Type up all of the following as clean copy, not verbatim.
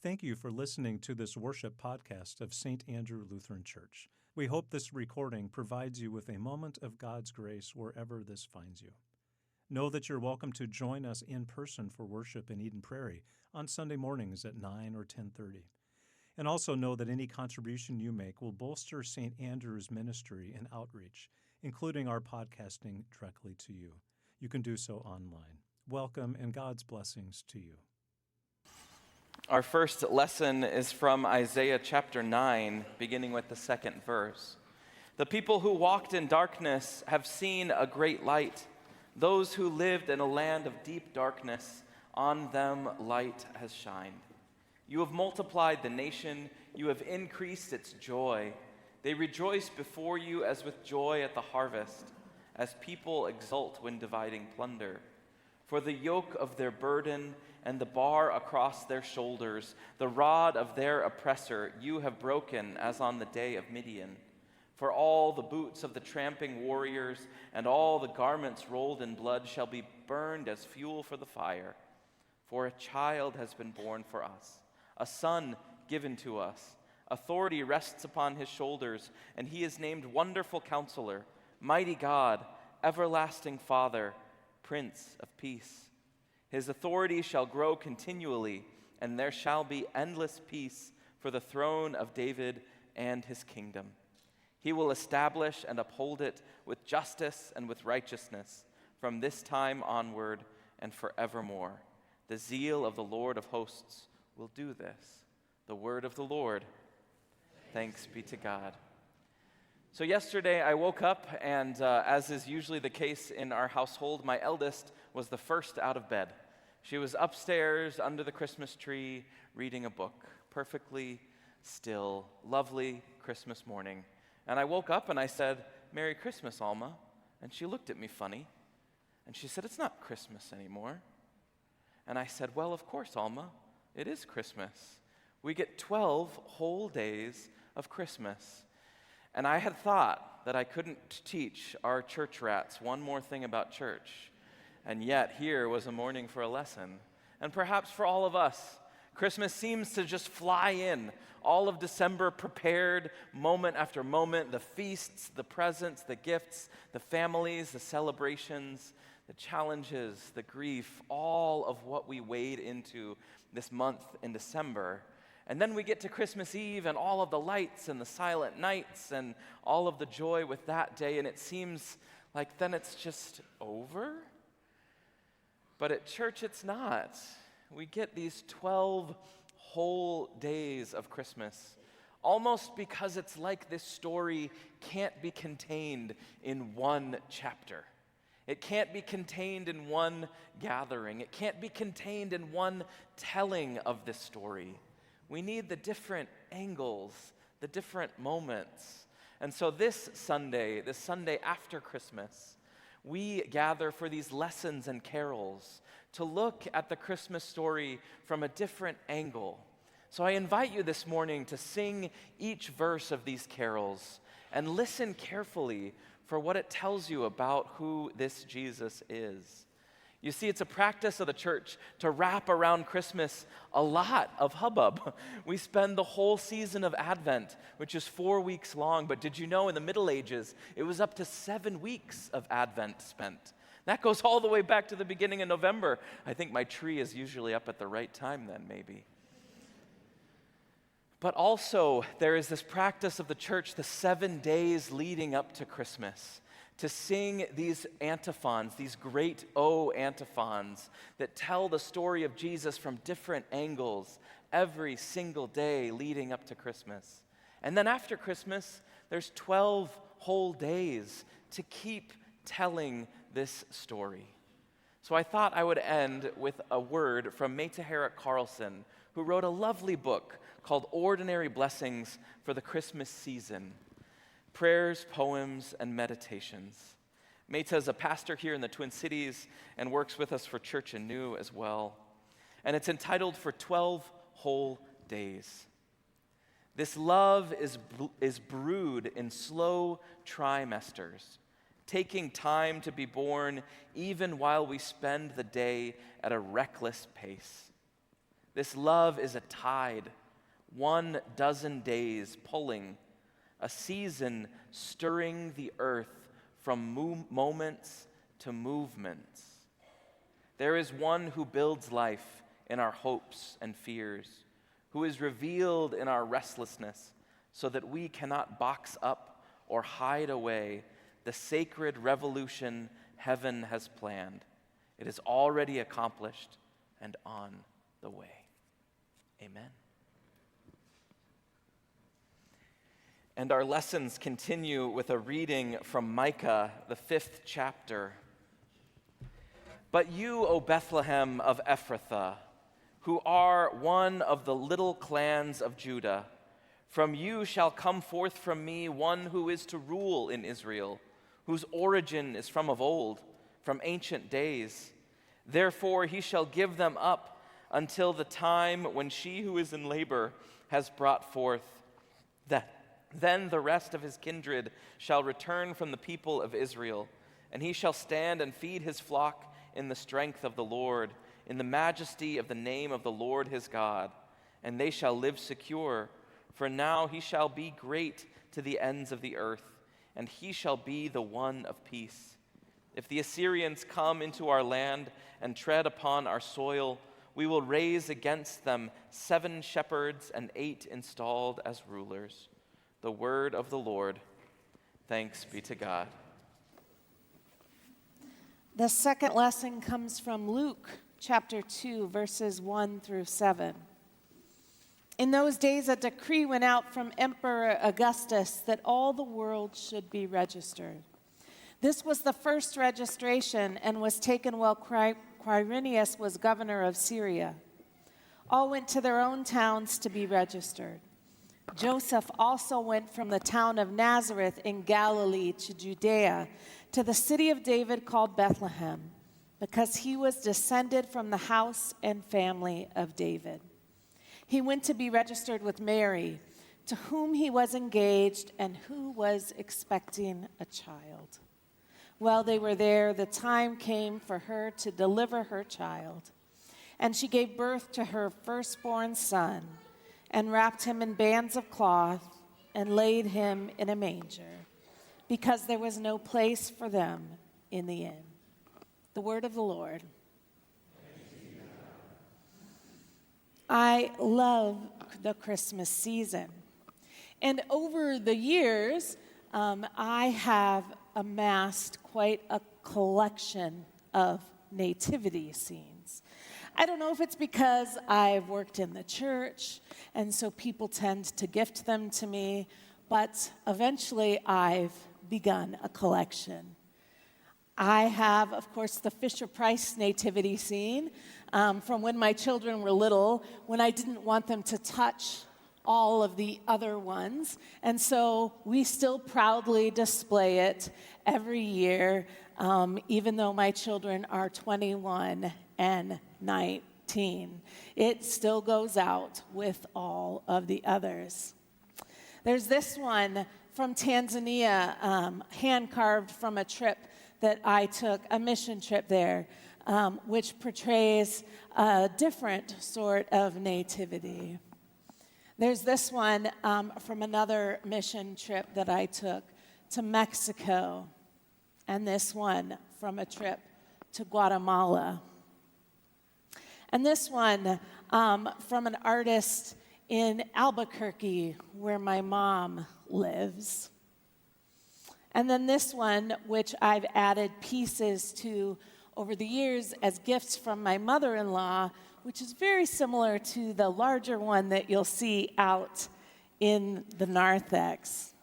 Thank you for listening to this worship podcast of St. Andrew Lutheran Church. We hope this recording provides you with a moment of God's grace wherever this finds you. Know that you're welcome to join us in person for worship in Eden Prairie on Sunday mornings at 9 or 10:30. And also know that any contribution you make will bolster St. Andrew's ministry and outreach, including our podcasting directly to you. You can do so online. Welcome and God's blessings to you. Our first lesson is from Isaiah chapter 9, beginning with the second verse. The people who walked in darkness have seen a great light. Those who lived in a land of deep darkness, on them light has shined. You have multiplied the nation, you have increased its joy. They rejoice before you as with joy at the harvest, as people exult when dividing plunder. For the yoke of their burden and the bar across their shoulders, the rod of their oppressor, you have broken as on the day of Midian. For all the boots of the tramping warriors and all the garments rolled in blood shall be burned as fuel for the fire. For a child has been born for us, a son given to us. Authority rests upon his shoulders, and he is named Wonderful Counselor, Mighty God, Everlasting Father, Prince of Peace. His authority shall grow continually, and there shall be endless peace for the throne of David and his kingdom. He will establish and uphold it with justice and with righteousness from this time onward and forevermore. The zeal of the Lord of hosts will do this. The word of the Lord. Thanks be to God. So yesterday I woke up and as is usually the case in our household, my eldest was the first out of bed. She was upstairs under the Christmas tree reading a book, perfectly still, lovely Christmas morning. And I woke up and I said, "Merry Christmas, Alma." And she looked at me funny and she said, "It's not Christmas anymore." And I said, "Well, of course, Alma, it is Christmas. We get 12 whole days of Christmas." And I had thought that I couldn't teach our church rats one more thing about church. And yet here was a morning for a lesson. And perhaps for all of us, Christmas seems to just fly in. All of December prepared, moment after moment, the feasts, the presents, the gifts, the families, the celebrations, the challenges, the grief, all of what we wade into this month in December. And then we get to Christmas Eve and all of the lights and the silent nights and all of the joy with that day, and it seems like then it's just over. But at church, it's not. We get these 12 whole days of Christmas, almost because it's like this story can't be contained in one chapter. It can't be contained in one gathering. It can't be contained in one telling of this story. We need the different angles, the different moments. And so this Sunday after Christmas, we gather for these lessons and carols to look at the Christmas story from a different angle. So I invite you this morning to sing each verse of these carols and listen carefully for what it tells you about who this Jesus is. You see, it's a practice of the church to wrap around Christmas a lot of hubbub. We spend the whole season of Advent, which is 4 weeks long, but did you know in the Middle Ages, it was up to 7 weeks of Advent spent. That goes all the way back to the beginning of November. I think my tree is usually up at the right time then, maybe. But also, there is this practice of the church, the 7 days leading up to Christmas, to sing these antiphons, these great O antiphons that tell the story of Jesus from different angles every single day leading up to Christmas. And then after Christmas, there's 12 whole days to keep telling this story. So I thought I would end with a word from Meta Herrick Carlson, who wrote a lovely book called Ordinary Blessings for the Christmas Season. Prayers, poems, and meditations. Meta is a pastor here in the Twin Cities and works with us for Church Anew as well. And it's entitled For 12 Whole Days. This love is brewed in slow trimesters, taking time to be born even while we spend the day at a reckless pace. This love is a tide, 12 days pulling, a season stirring the earth from moments to movements. There is one who builds life in our hopes and fears, who is revealed in our restlessness, so that we cannot box up or hide away the sacred revolution heaven has planned. It is already accomplished and on the way. Amen. And our lessons continue with a reading from Micah, the 5th chapter. But you, O Bethlehem of Ephrathah, who are one of the little clans of Judah, from you shall come forth from me one who is to rule in Israel, whose origin is from of old, from ancient days. Therefore he shall give them up until the time when she who is in labor has brought forth. Then the rest of his kindred shall return from the people of Israel, and he shall stand and feed his flock in the strength of the Lord, in the majesty of the name of the Lord his God. And they shall live secure, for now he shall be great to the ends of the earth, and he shall be the one of peace. If the Assyrians come into our land and tread upon our soil, we will raise against them 7 shepherds and 8 installed as rulers. The word of the Lord. Thanks be to God. The second lesson comes from Luke chapter 2, verses 1 through 7. In those days, a decree went out from Emperor Augustus that all the world should be registered. This was the first registration and was taken while Quirinius was governor of Syria. All went to their own towns to be registered. Joseph also went from the town of Nazareth in Galilee to Judea, to the city of David called Bethlehem, because he was descended from the house and family of David. He went to be registered with Mary, to whom he was engaged and who was expecting a child. While they were there, the time came for her to deliver her child, and she gave birth to her firstborn son, and wrapped him in bands of cloth and laid him in a manger, because there was no place for them in the inn. The word of the Lord. I love the Christmas season. And over the years, I have amassed quite a collection of nativity scenes. I don't know if it's because I've worked in the church, and so people tend to gift them to me, but eventually I've begun a collection. I have, of course, the Fisher-Price nativity scene from when my children were little, when I didn't want them to touch all of the other ones, and so we still proudly display it every year, even though my children are 21 and 19. It still goes out with all of the others. There's this one from Tanzania, hand-carved from a trip that I took, a mission trip there, which portrays a different sort of nativity. There's this one from another mission trip that I took to Mexico, and this one from a trip to Guatemala. And this one from an artist in Albuquerque, where my mom lives. And then this one, which I've added pieces to over the years as gifts from my mother-in-law, which is very similar to the larger one that you'll see out in the narthex.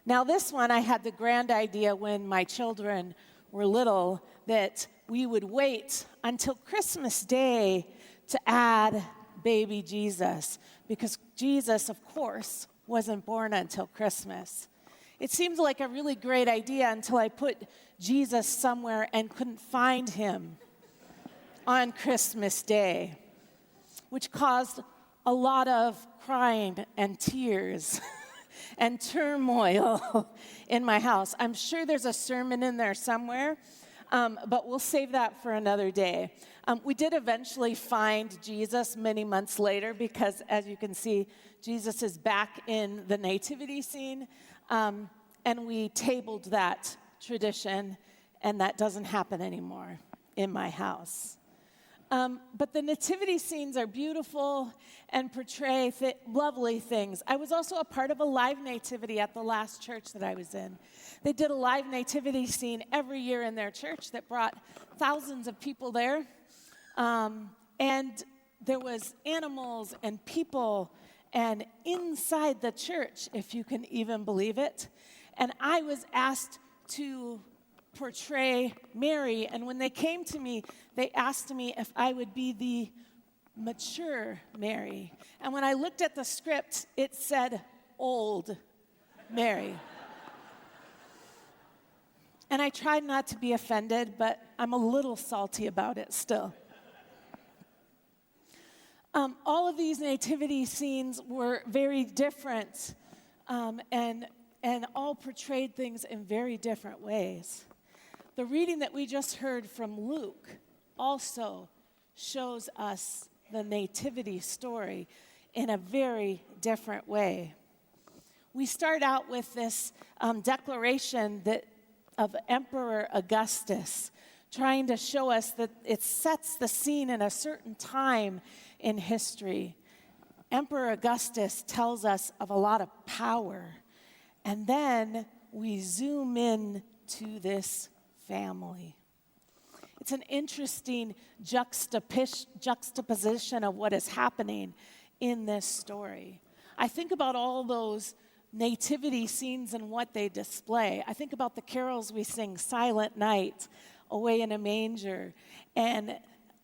Now this one, I had the grand idea when my children were little that we would wait until Christmas Day to add baby Jesus, because Jesus, of course, wasn't born until Christmas. It seemed like a really great idea until I put Jesus somewhere and couldn't find him on Christmas Day, which caused a lot of crying and tears and turmoil in my house. I'm sure there's a sermon in there somewhere but we'll save that for another day. We did eventually find Jesus many months later because, as you can see, Jesus is back in the nativity scene, and we tabled that tradition, and that doesn't happen anymore in my house. But the nativity scenes are beautiful and portray lovely things. I was also a part of a live nativity at the last church that I was in. They did a live nativity scene every year in their church that brought thousands of people there. And there was animals and people and inside the church, if you can even believe it. And I was asked to portray Mary, and when they came to me, they asked me if I would be the mature Mary. And when I looked at the script, it said old Mary. And I tried not to be offended, but I'm a little salty about it still. All of these nativity scenes were very different, and all portrayed things in very different ways. The reading that we just heard from Luke also shows us the nativity story in a very different way. We start out with this declaration of Emperor Augustus, trying to show us that it sets the scene in a certain time in history. Emperor Augustus tells us of a lot of power, and then we zoom in to this family. It's an interesting juxtaposition of what is happening in this story. I think about all those nativity scenes and what they display. I think about the carols we sing, Silent Night, Away in a Manger, and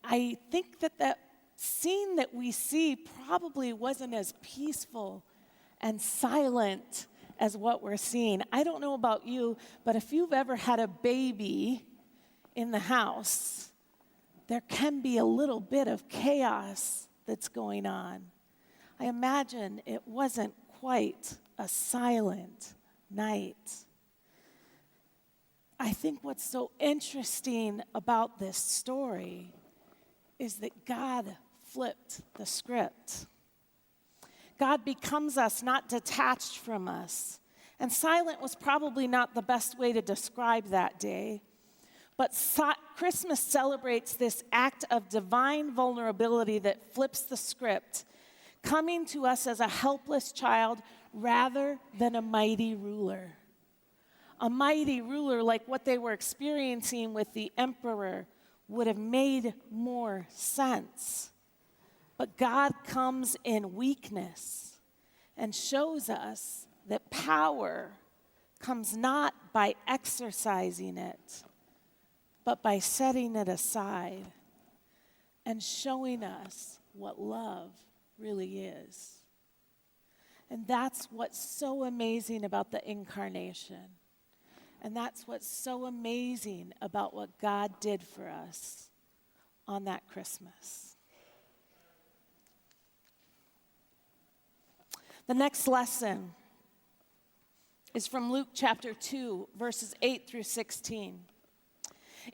I think that scene that we see probably wasn't as peaceful and silent as what we're seeing. I don't know about you, but if you've ever had a baby in the house, there can be a little bit of chaos that's going on. I imagine it wasn't quite a silent night. I think what's so interesting about this story is that God flipped the script. God becomes us, not detached from us. And silent was probably not the best way to describe that day. But Christmas celebrates this act of divine vulnerability that flips the script, coming to us as a helpless child rather than a mighty ruler. A mighty ruler like what they were experiencing with the emperor would have made more sense. But God comes in weakness and shows us that power comes not by exercising it, but by setting it aside and showing us what love really is. And that's what's so amazing about the incarnation. And that's what's so amazing about what God did for us on that Christmas. The next lesson is from Luke chapter 2, verses 8 through 16.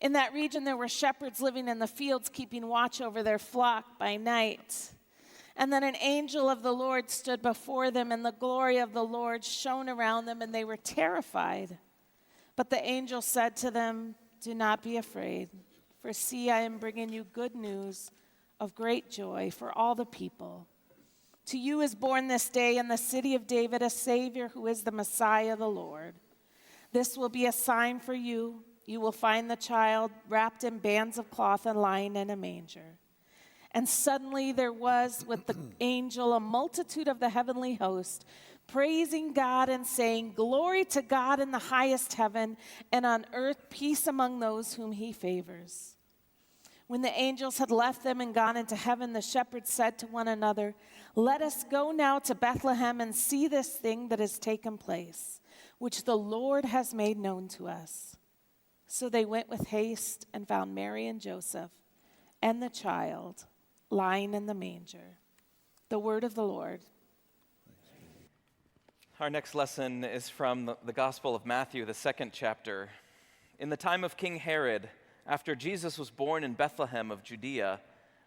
In that region, there were shepherds living in the fields, keeping watch over their flock by night. And then an angel of the Lord stood before them, and the glory of the Lord shone around them, and they were terrified. But the angel said to them, "Do not be afraid, for see, I am bringing you good news of great joy for all the people. To you is born this day in the city of David a Savior who is the Messiah, the Lord. This will be a sign for you. You will find the child wrapped in bands of cloth and lying in a manger." And suddenly there was with the angel a multitude of the heavenly host, praising God and saying, "Glory to God in the highest heaven, and on earth peace among those whom he favors." When the angels had left them and gone into heaven, the shepherds said to one another, "Let us go now to Bethlehem and see this thing that has taken place, which the Lord has made known to us." So they went with haste and found Mary and Joseph and the child lying in the manger. The word of the Lord. Our next lesson is from the Gospel of Matthew, the 2nd chapter. In the time of King Herod, after Jesus was born in Bethlehem of Judea,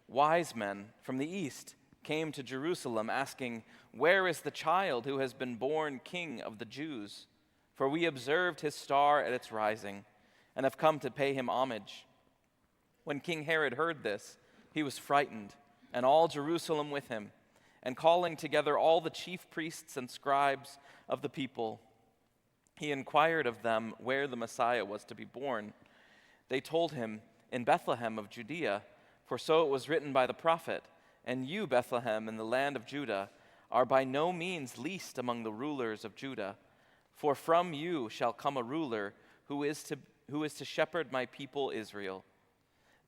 wise men from the east came to Jerusalem asking, 'Where is the child who has been born King of the Jews? For we observed his star at its rising and have come to pay him homage.' When King Herod heard this, he was frightened, and all Jerusalem with him. And calling together all the chief priests and scribes of the people, he inquired of them where the Messiah was to be born. They told him, 'In Bethlehem of Judea, for so it was written by the prophet, and you, Bethlehem, in the land of Judah, are by no means least among the rulers of Judah. For from you shall come a ruler who is to shepherd my people Israel.'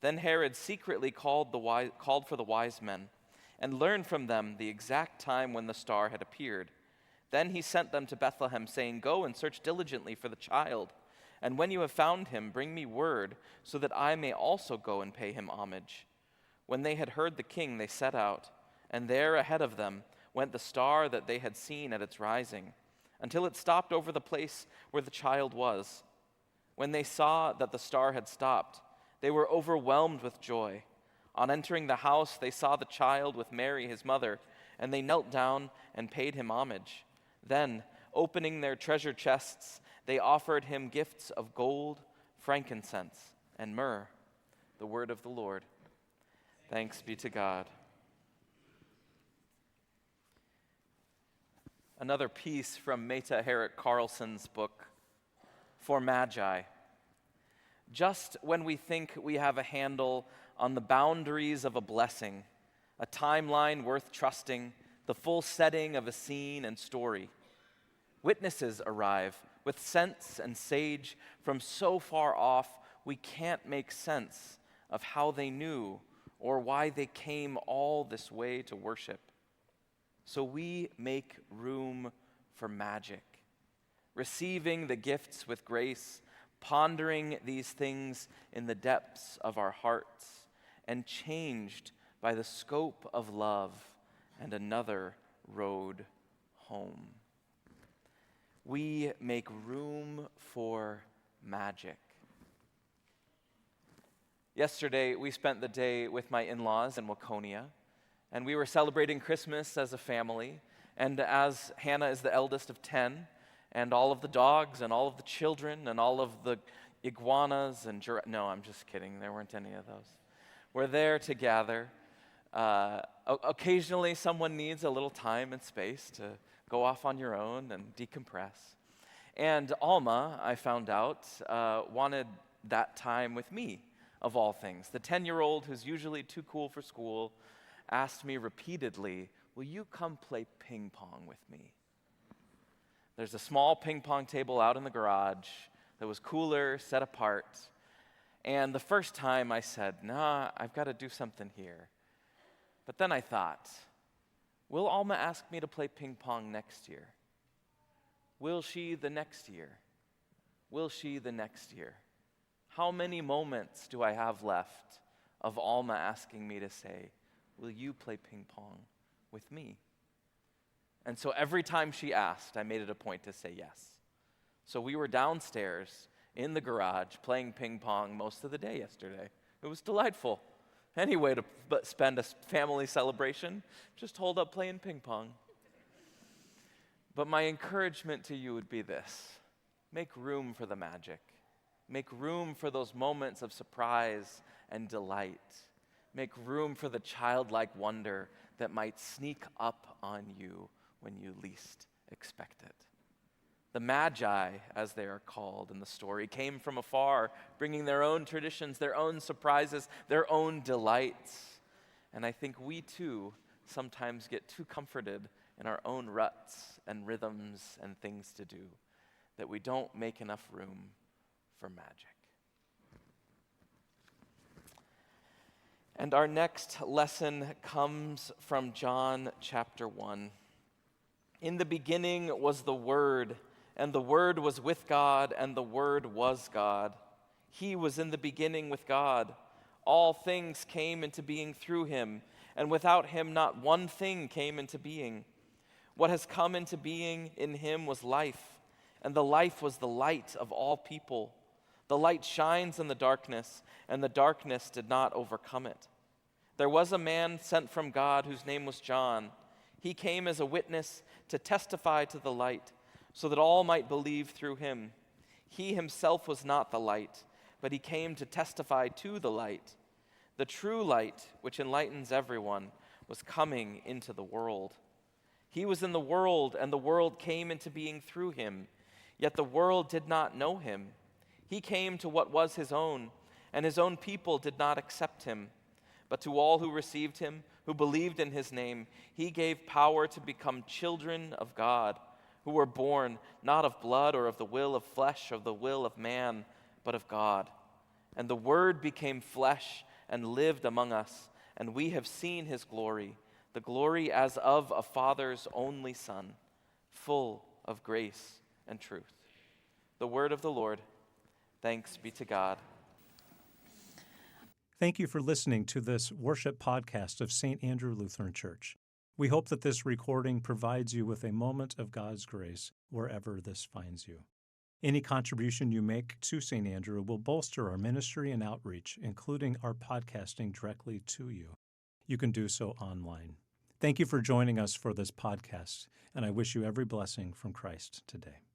Then Herod secretly called for the wise men and learned from them the exact time when the star had appeared. Then he sent them to Bethlehem, saying, 'Go and search diligently for the child, and when you have found him, bring me word, so that I may also go and pay him homage.' When they had heard the king, they set out, and there ahead of them went the star that they had seen at its rising, until it stopped over the place where the child was. When they saw that the star had stopped, they were overwhelmed with joy. On entering the house, they saw the child with Mary, his mother, and they knelt down and paid him homage. Then, opening their treasure chests, they offered him gifts of gold, frankincense, and myrrh. The word of the Lord. Thanks be to God. Another piece from Meta Herrick Carlson's book, For Magi. Just when we think we have a handle on the boundaries of a blessing, a timeline worth trusting, the full setting of a scene and story, witnesses arrive with sense and sage from so far off we can't make sense of how they knew or why they came all this way to worship. So we make room for magic, receiving the gifts with grace, pondering these things in the depths of our hearts, and changed by the scope of love and another road home. We make room for magic. Yesterday, we spent the day with my in-laws in Waconia, and we were celebrating Christmas as a family. And as Hannah is the eldest of 10, and all of the dogs and all of the children and all of the iguanas and no, I'm just kidding. There weren't any of those. We're there to gather. Occasionally, someone needs a little time and space to go off on your own and decompress. And Alma, I found out, wanted that time with me, of all things. The 10-year-old who's usually too cool for school asked me repeatedly, "Will you come play ping pong with me?" There's a small ping pong table out in the garage that was cooler, set apart. And the first time I said, "Nah, I've got to do something here." But then I thought, will Alma ask me to play ping pong next year? Will she the next year? Will she the next year? How many moments do I have left of Alma asking me to say, "Will you play ping pong with me?" And so every time she asked, I made it a point to say yes. So we were downstairs in the garage playing ping pong most of the day yesterday. It was delightful. Any way to spend a family celebration, just hold up playing ping pong. But my encouragement to you would be this: make room for the magic. Make room for those moments of surprise and delight. Make room for the childlike wonder that might sneak up on you when you least expect it. The Magi, as they are called in the story, came from afar, bringing their own traditions, their own surprises, their own delights. And I think we too sometimes get too comforted in our own ruts and rhythms and things to do that we don't make enough room for magic. And our next lesson comes from John chapter 1. In the beginning was the Word, and the Word was with God, and the Word was God. He was in the beginning with God. All things came into being through him, and without him not one thing came into being. What has come into being in him was life, and the life was the light of all people. The light shines in the darkness, and the darkness did not overcome it. There was a man sent from God whose name was John. He came as a witness to testify to the light, so that all might believe through him. He himself was not the light, but he came to testify to the light. The true light, which enlightens everyone, was coming into the world. He was in the world, and the world came into being through him, yet the world did not know him. He came to what was his own, and his own people did not accept him. But to all who received him, who believed in his name, he gave power to become children of God, who were born not of blood or of the will of flesh or the will of man, but of God. And the Word became flesh and lived among us, and we have seen his glory, the glory as of a Father's only Son, full of grace and truth. The word of the Lord. Thanks be to God. Thank you for listening to this worship podcast of St. Andrew Lutheran Church. We hope that this recording provides you with a moment of God's grace wherever this finds you. Any contribution you make to St. Andrew will bolster our ministry and outreach, including our podcasting directly to you. You can do so online. Thank you for joining us for this podcast, and I wish you every blessing from Christ today.